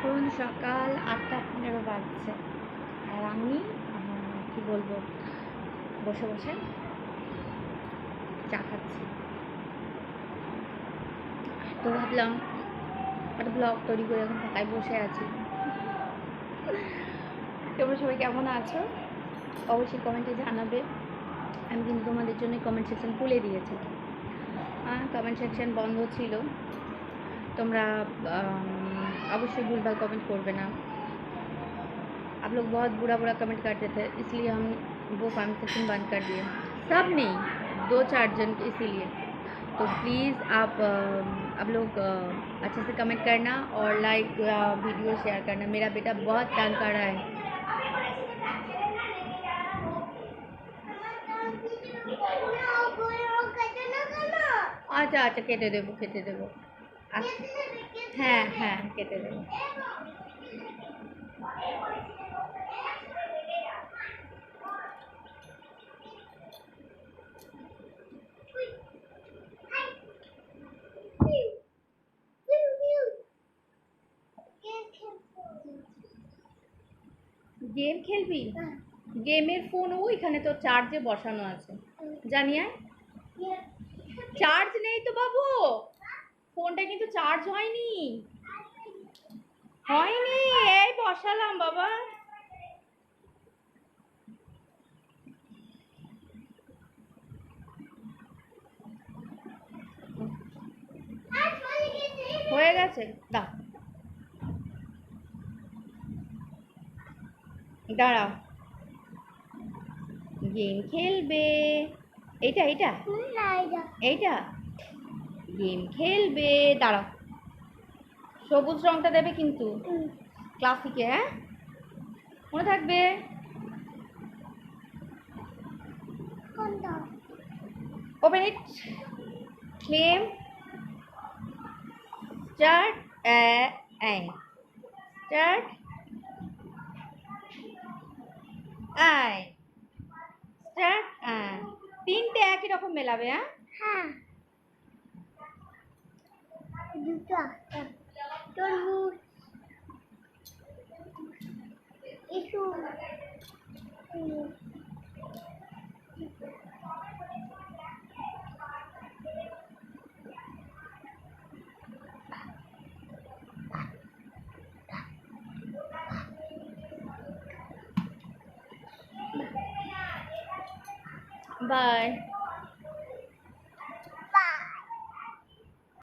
এখন সকাল 8টা 15 বাজছে আর আমি কি বলবো বসে বসে চা খাচ্ছি। তো ভাবলাম একটা ব্লগ তৈরি করে এখন ফাঁকায় বসে আছি। তোমরা সবাই কেমন আছো অবশ্যই কমেন্টে জানাবে। আমি কিন্তু তোমাদের জন্য কমেন্ট সেকশন খুলে দিয়েছি। কমেন্ট সেকশন বন্ধ ছিল, তোমরা अवश्य भूलभाल कमेंट करबे ना। आप लोग बहुत बुरा बुरा कमेंट करते थे, इसलिए हम वो कमेंट सेक्शन बंद कर दिए। सब नहीं, 2-4 जन इसीलिए। तो प्लीज़ आप लोग अच्छे से कमेंट करना और लाइक वीडियो शेयर करना। मेरा बेटा बहुत तंग कर रहा है। अच्छा अच्छा केटे देव हाँ हाँ केटे देव। गेम खेलबी? गेमेर फोन ओइखाने तो चार्जे बसानो आछे, जानी आय। चार्ज नहीं तो बाबू, फोनटा किन्तु चार्ज हयनि এই বসালাম বাবা। হয়ে গেছে, দাও দাঁড়াও, গেম খেলবে। এইটা এইটা এইটা গেম খেলবে, দাঁড়াও। সবুজ রংটা দেবে কিন্তু ক্লাসিকে, হ্যাঁ মনে থাকবে। Open it, claim start, start start. তিনটে একই রকম মেলাবে। হ্যাঁ দুটো তরমুজ একটু बाय।